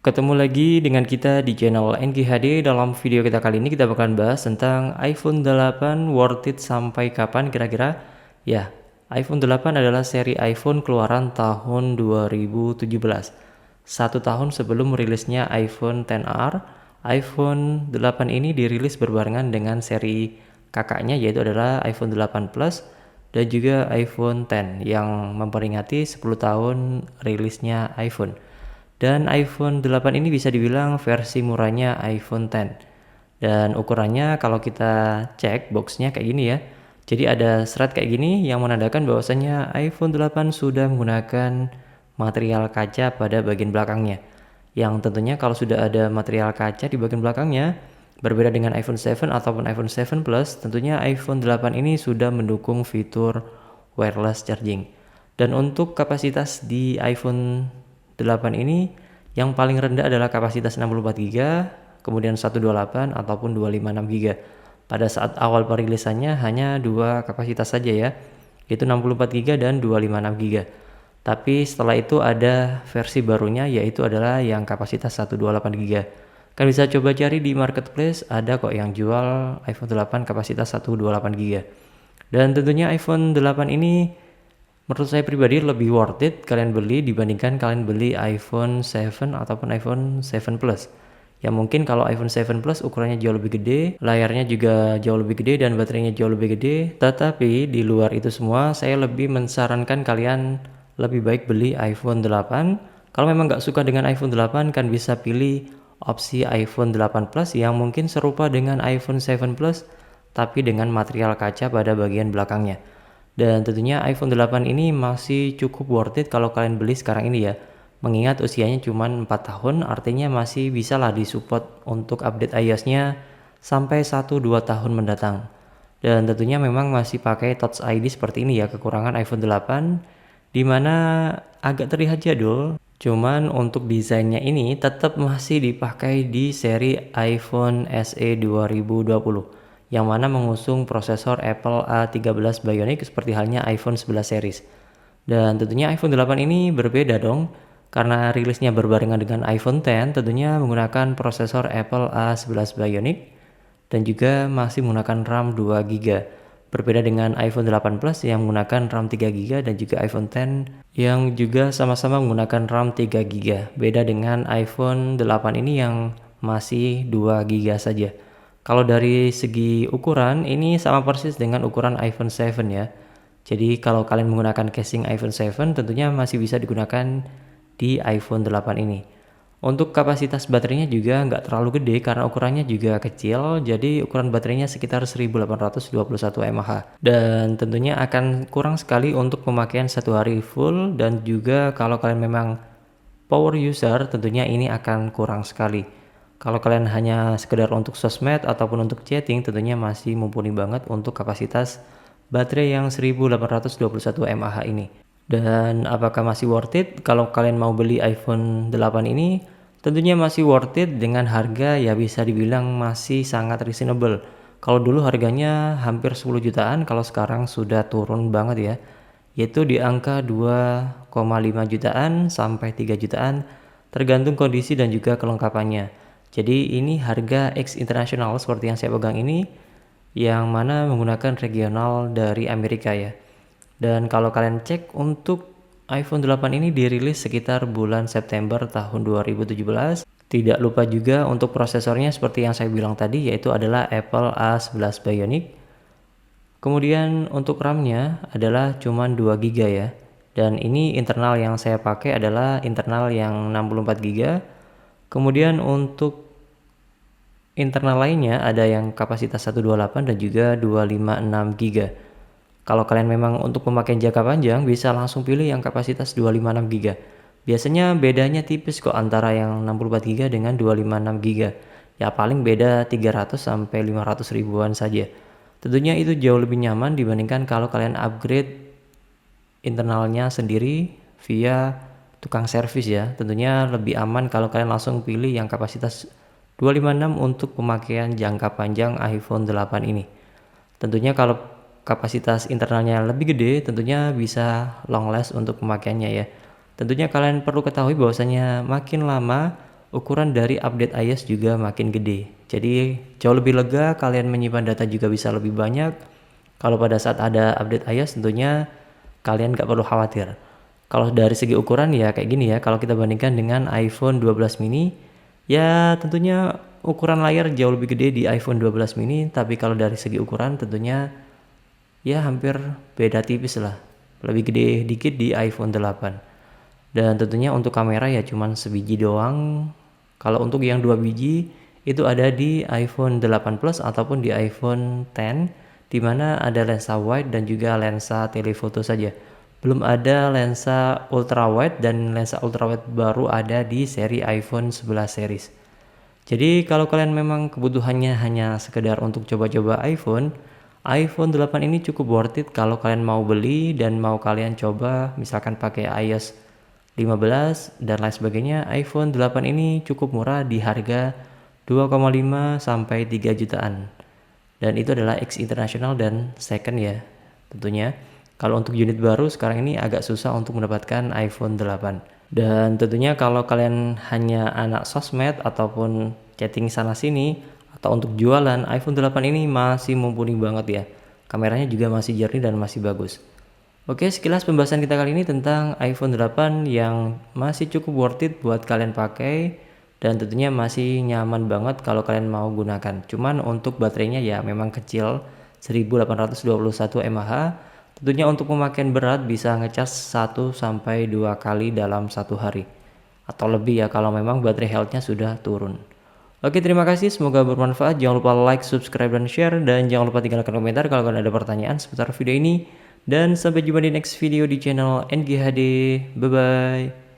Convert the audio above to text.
Ketemu lagi dengan kita di channel NGHD. Dalam video kita kali ini kita bakalan bahas tentang iPhone 8 worth it sampai kapan kira-kira. Ya, iPhone 8 adalah seri iPhone keluaran tahun 2017. 1 tahun sebelum rilisnya iPhone XR, iPhone 8 ini dirilis berbarengan dengan seri kakaknya yaitu adalah iPhone 8 Plus dan juga iPhone X yang memperingati 10 tahun rilisnya iPhone. Dan iPhone 8 ini bisa dibilang versi murahnya iPhone X. Dan ukurannya kalau kita cek boxnya kayak gini ya. Jadi ada serat kayak gini yang menandakan bahwasanya iPhone 8 sudah menggunakan material kaca pada bagian belakangnya. Yang tentunya kalau sudah ada material kaca di bagian belakangnya, berbeda dengan iPhone 7 ataupun iPhone 7 Plus, tentunya iPhone 8 ini sudah mendukung fitur wireless charging. Dan untuk kapasitas di iPhone 8 ini yang paling rendah adalah kapasitas 64GB, kemudian 128 ataupun 256GB. Pada saat awal perilisannya hanya dua kapasitas saja ya, yaitu 64GB dan 256GB. Tapi setelah itu ada versi barunya yaitu adalah yang kapasitas 128GB. Kan bisa coba cari di marketplace, ada kok yang jual iPhone 8 kapasitas 128GB. Dan tentunya iPhone 8 ini menurut saya pribadi lebih worth it kalian beli dibandingkan kalian beli iPhone 7 ataupun iPhone 7 Plus. Ya mungkin kalau iPhone 7 Plus ukurannya jauh lebih gede, layarnya juga jauh lebih gede dan baterainya jauh lebih gede. Tetapi di luar itu semua saya lebih mensarankan kalian lebih baik beli iPhone 8. Kalau memang nggak suka dengan iPhone 8 kan bisa pilih opsi iPhone 8 Plus yang mungkin serupa dengan iPhone 7 Plus tapi dengan material kaca pada bagian belakangnya. Dan tentunya iPhone 8 ini masih cukup worth it kalau kalian beli sekarang ini ya. Mengingat usianya cuma 4 tahun, artinya masih bisa lah disupport untuk update iOS-nya sampai 1-2 tahun mendatang. Dan tentunya memang masih pakai Touch ID seperti ini ya, kekurangan iPhone 8 dimana agak terlihat jadul. Cuman untuk desainnya ini tetap masih dipakai di seri iPhone SE 2020 yang mana mengusung prosesor Apple A13 Bionic seperti halnya iPhone 11 series. Dan tentunya iPhone 8 ini berbeda dong, karena rilisnya berbarengan dengan iPhone X, tentunya menggunakan prosesor Apple A11 Bionic dan juga masih menggunakan RAM 2GB. Berbeda dengan iPhone 8 Plus yang menggunakan RAM 3GB dan juga iPhone X yang juga sama-sama menggunakan RAM 3GB. Beda dengan iPhone 8 ini yang masih 2GB saja. Kalau dari segi ukuran, ini sama persis dengan ukuran iPhone 7 ya. Jadi kalau kalian menggunakan casing iPhone 7 tentunya masih bisa digunakan di iPhone 8 ini. Untuk kapasitas baterainya juga nggak terlalu gede karena ukurannya juga kecil, jadi ukuran baterainya sekitar 1821 mAh. Dan tentunya akan kurang sekali untuk pemakaian satu hari full, dan juga kalau kalian memang power user tentunya ini akan kurang sekali. Kalau kalian hanya sekedar untuk sosmed ataupun untuk chatting tentunya masih mumpuni banget untuk kapasitas baterai yang 1821 mAh ini. Dan apakah masih worth it kalau kalian mau beli iPhone 8 ini? Tentunya masih worth it dengan harga ya bisa dibilang masih sangat reasonable. Kalau dulu harganya hampir 10 jutaan, kalau sekarang sudah turun banget ya. Yaitu di angka 2,5 jutaan sampai 3 jutaan tergantung kondisi dan juga kelengkapannya. Jadi ini harga X internasional seperti yang saya pegang ini yang mana menggunakan regional dari Amerika ya. Dan kalau kalian cek untuk iPhone 8 ini dirilis sekitar bulan September tahun 2017. Tidak lupa juga untuk prosesornya seperti yang saya bilang tadi yaitu adalah Apple A11 Bionic. Kemudian untuk RAM-nya adalah cuma 2GB ya. Dan ini internal yang saya pakai adalah internal yang 64GB. Kemudian untuk internal lainnya ada yang kapasitas 128 dan juga 256GB. Kalau kalian memang untuk pemakaian jangka panjang bisa langsung pilih yang kapasitas 256GB. Biasanya bedanya tipis kok antara yang 64GB dengan 256GB. Ya paling beda 300 sampai 500 ribuan saja. Tentunya itu jauh lebih nyaman dibandingkan kalau kalian upgrade internalnya sendiri via tukang servis ya. Tentunya lebih aman kalau kalian langsung pilih yang kapasitas 256 untuk pemakaian jangka panjang iPhone 8 ini. Tentunya kalau kapasitas internalnya lebih gede tentunya bisa long last untuk pemakaiannya ya. Tentunya kalian perlu ketahui bahwasanya makin lama ukuran dari update iOS juga makin gede. Jadi jauh lebih lega, kalian menyimpan data juga bisa lebih banyak. Kalau pada saat ada update iOS tentunya kalian gak perlu khawatir. Kalau dari segi ukuran ya kayak gini ya, kalau kita bandingkan dengan iPhone 12 mini, ya tentunya ukuran layar jauh lebih gede di iPhone 12 mini, tapi kalau dari segi ukuran tentunya ya hampir beda tipis lah. Lebih gede dikit di iPhone 8. Dan tentunya untuk kamera ya cuman sebiji doang. Kalau untuk yang 2 biji itu ada di iPhone 8 Plus ataupun di iPhone X, di mana ada lensa wide dan juga lensa telephoto saja. Belum ada lensa ultra wide, dan lensa ultra wide baru ada di seri iPhone 11 series. Jadi kalau kalian memang kebutuhannya hanya sekedar untuk coba-coba iPhone 8 ini cukup worth it kalau kalian mau beli dan mau kalian coba misalkan pakai iOS 15 dan lain sebagainya. iPhone 8 ini cukup murah di harga 2,5 sampai 3 jutaan. Dan itu adalah X internasional dan second ya tentunya. Kalau untuk unit baru sekarang ini agak susah untuk mendapatkan iPhone 8. Dan tentunya kalau kalian hanya anak sosmed ataupun chatting sana sini atau untuk jualan, iPhone 8 ini masih mumpuni banget ya. Kameranya juga masih jernih dan masih bagus. Oke, sekilas pembahasan kita kali ini tentang iPhone 8 yang masih cukup worth it buat kalian pakai dan tentunya masih nyaman banget kalau kalian mau gunakan. Cuman untuk baterainya ya memang kecil, 1821 mAh. Tentunya untuk pemakaian berat bisa ngecas 1 sampai 2 kali dalam satu hari atau lebih ya kalau memang baterai health-nya sudah turun. Oke, terima kasih, semoga bermanfaat. Jangan lupa like, subscribe, dan share, dan jangan lupa tinggalkan komentar kalau kalian ada pertanyaan seputar video ini. Dan sampai jumpa di next video di channel NGHD. Bye bye.